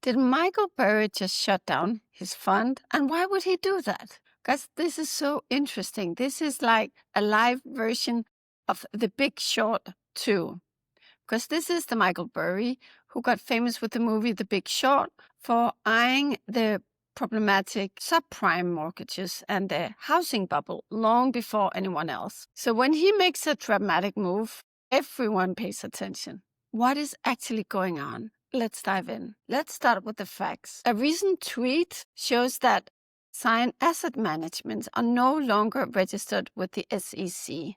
Did Michael Burry just shut down his fund? And why would he do that? Because this is so interesting. This is like a live version of The Big Short 2. Because this is the Michael Burry who got famous with the movie The Big Short for eyeing the problematic subprime mortgages and the housing bubble long before anyone else. So when he makes a dramatic move, everyone pays attention. What is actually going on? Let's dive in. Let's start with the facts. A recent tweet shows that Scion Asset Management are no longer registered with the SEC,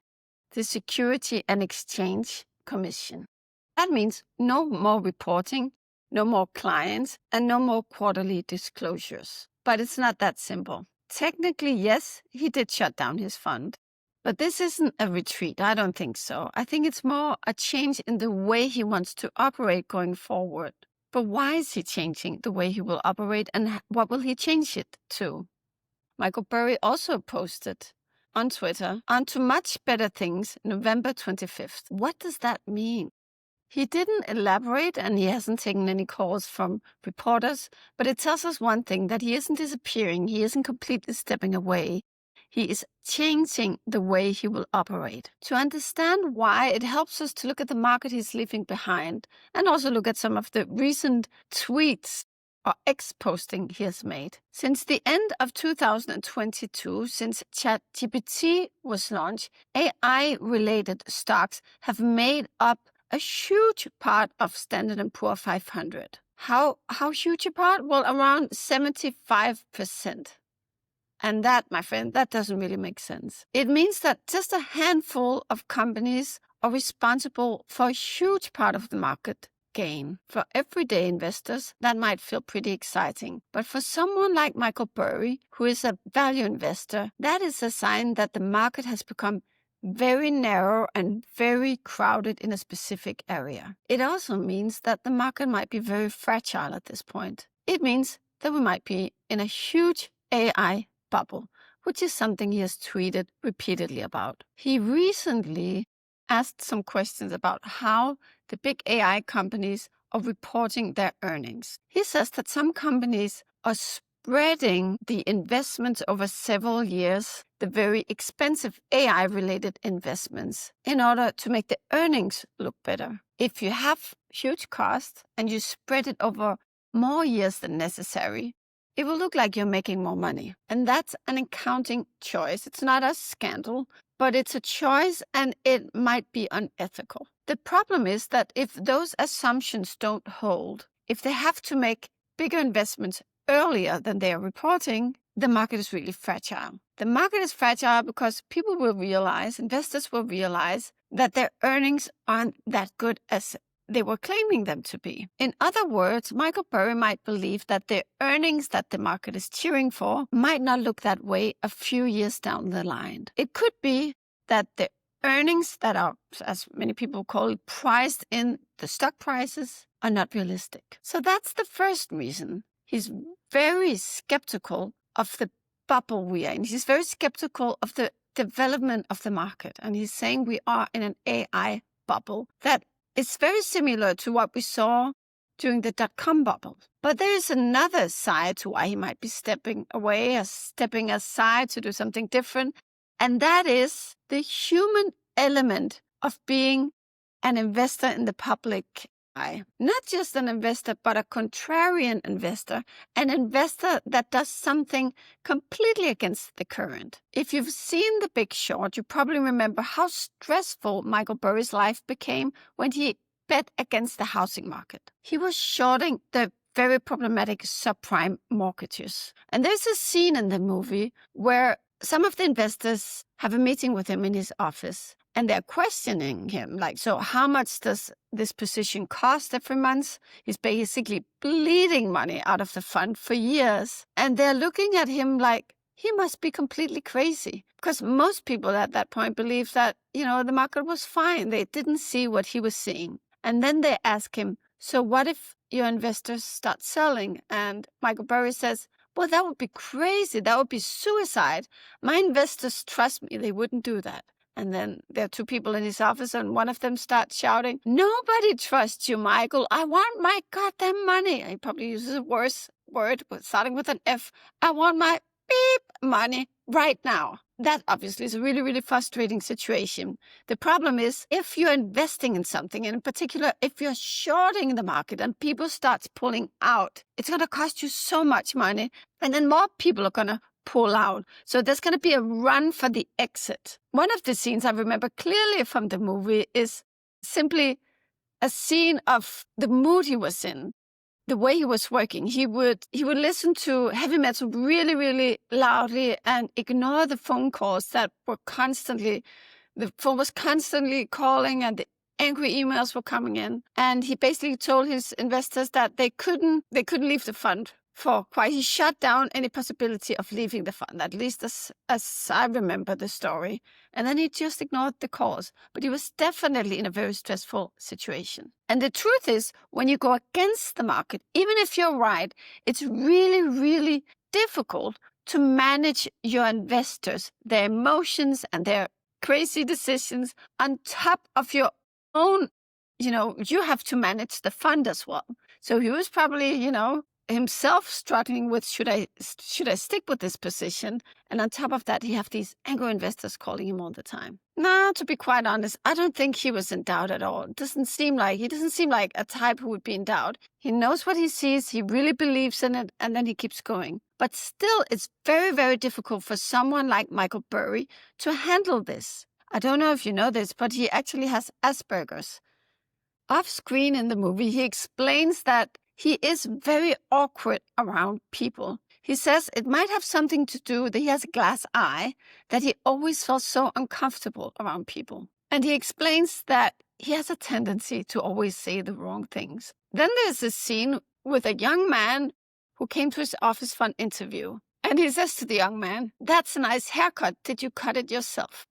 the Security and Exchange Commission. That means no more reporting, no more clients, and no more quarterly disclosures. But it's not that simple. Technically, yes, he did shut down his fund. But this isn't a retreat. I don't think so. I think it's more a change in the way he wants to operate going forward. But why is he changing the way he will operate, and what will he change it to? Michael Burry also posted on Twitter, "On to much better things, November 25th. What does that mean? He didn't elaborate, and he hasn't taken any calls from reporters, but it tells us one thing, that he isn't disappearing. He isn't completely stepping away. He is changing the way he will operate. To understand why, it helps us to look at the market he's leaving behind and also look at some of the recent tweets or X-posting he has made. Since the end of 2022, since ChatGPT was launched, AI-related stocks have made up a huge part of Standard & Poor's 500. How huge a part? Well, around 75%. And that, my friend, that doesn't really make sense. It means that just a handful of companies are responsible for a huge part of the market gain. For everyday investors, that might feel pretty exciting. But for someone like Michael Burry, who is a value investor, that is a sign that the market has become very narrow and very crowded in a specific area. It also means that the market might be very fragile at this point. It means that we might be in a huge AI bubble, which is something he has tweeted repeatedly about. He recently asked some questions about how the big AI companies are reporting their earnings. He says that some companies are spreading the investments over several years, the very expensive AI-related investments, in order to make the earnings look better. If you have huge costs and you spread it over more years than necessary, it will look like you're making more money. And that's an accounting choice. It's not a scandal, but it's a choice, and it might be unethical. The problem is that if those assumptions don't hold, if they have to make bigger investments earlier than they are reporting, the market is really fragile. The market is fragile because people will realize, investors will realize, that their earnings aren't that good as they were claiming them to be. In other words, Michael Burry might believe that the earnings that the market is cheering for might not look that way a few years down the line. It could be that the earnings that are, as many people call it, priced in the stock prices are not realistic. So that's the first reason. He's very skeptical of the bubble we are in. He's very skeptical of the development of the market. And he's saying we are in an AI bubble that is very similar to what we saw during the dot-com bubble. But there is another side to why he might be stepping away or stepping aside to do something different. And that is the human element of being an investor in the public eye. Not just an investor, but a contrarian investor, an investor that does something completely against the current. If you've seen The Big Short, you probably remember how stressful Michael Burry's life became when he bet against the housing market. He was shorting the very problematic subprime mortgages. And there's a scene in the movie where some of the investors have a meeting with him in his office, and they're questioning him, like, so how much does this position cost every month? He's basically bleeding money out of the fund for years. And they're looking at him like he must be completely crazy. Because most people at that point believed that, the market was fine. They didn't see what he was seeing. And then they ask him, so what if your investors start selling? And Michael Burry says, well, that would be crazy. That would be suicide. My investors trust me. They wouldn't do that. And then there are two people in his office, and one of them starts shouting, "Nobody trusts you, Michael. I want my goddamn money." He probably uses a worse word, but starting with an F. "I want my beep money right now." That obviously is a really, really frustrating situation. The problem is if you're investing in something, and in particular, if you're shorting the market and people start pulling out, it's going to cost you so much money. And then more people are going to pull out. So there's going to be a run for the exit. One of the scenes I remember clearly from the movie is simply a scene of the mood he was in, the way he was working. He would listen to heavy metal really, really loudly and ignore the phone calls that were constantly, the phone was constantly calling and the angry emails were coming in. And he basically told his investors that they couldn't leave the fund for quite. He shut down any possibility of leaving the fund, at least as I remember the story. And then he just ignored the calls. But he was definitely in a very stressful situation. And the truth is, when you go against the market, even if you're right, it's really, really difficult to manage your investors, their emotions and their crazy decisions on top of your own. You have to manage the fund as well. So he was probably, himself struggling with, should I stick with this position? And on top of that, he have these angry investors calling him all the time. Nah, to be quite honest, I don't think he was in doubt at all. He doesn't seem like a type who would be in doubt. He knows what he sees, he really believes in it, and then he keeps going. But still, it's very, very difficult for someone like Michael Burry to handle this. I don't know if you know this, but he actually has Asperger's. Off screen in the movie, he explains that he is very awkward around people. He says it might have something to do that he has a glass eye, that he always felt so uncomfortable around people. And he explains that he has a tendency to always say the wrong things. Then there's a scene with a young man who came to his office for an interview. And he says to the young man, "That's a nice haircut. Did you cut it yourself?"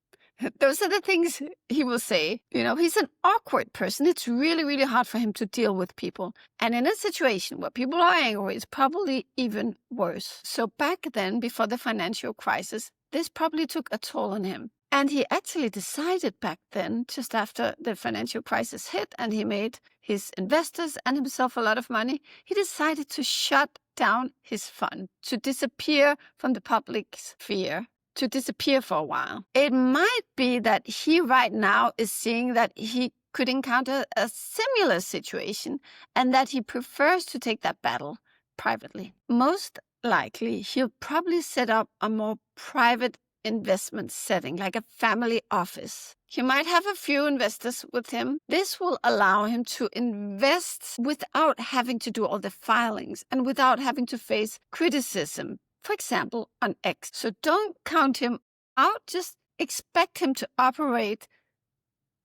Those are the things he will say. He's an awkward person. It's really, really hard for him to deal with people. And in a situation where people are angry, it's probably even worse. So back then, before the financial crisis, this probably took a toll on him. And he actually decided back then, just after the financial crisis hit and he made his investors and himself a lot of money, he decided to shut down his fund, to disappear from the public sphere, to disappear for a while. It might be that he right now is seeing that he could encounter a similar situation and that he prefers to take that battle privately. Most likely, he'll probably set up a more private investment setting, like a family office. He might have a few investors with him. This will allow him to invest without having to do all the filings and without having to face criticism, for example, on X. So don't count him out. Just expect him to operate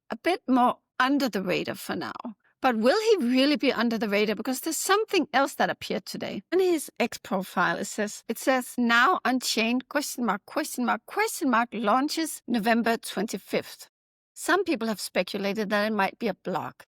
a bit more under the radar for now. But will he really be under the radar? Because there's something else that appeared today. In his X profile, it says, "Now Unchained, ? Launches November 25th. Some people have speculated that it might be a block.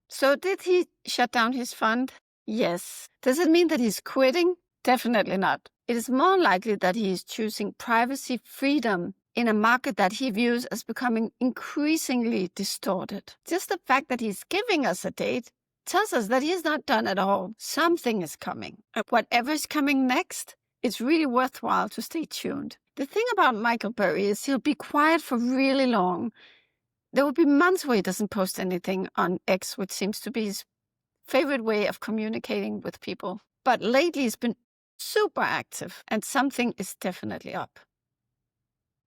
So did he shut down his fund? Yes. Does it mean that he's quitting? Definitely not. It is more likely that he is choosing privacy freedom in a market that he views as becoming increasingly distorted. Just the fact that he's giving us a date tells us that he is not done at all. Something is coming. And whatever is coming next, it's really worthwhile to stay tuned. The thing about Michael Burry is he'll be quiet for really long. There will be months where he doesn't post anything on X, which seems to be his favorite way of communicating with people. But lately he's been super active and something is definitely up.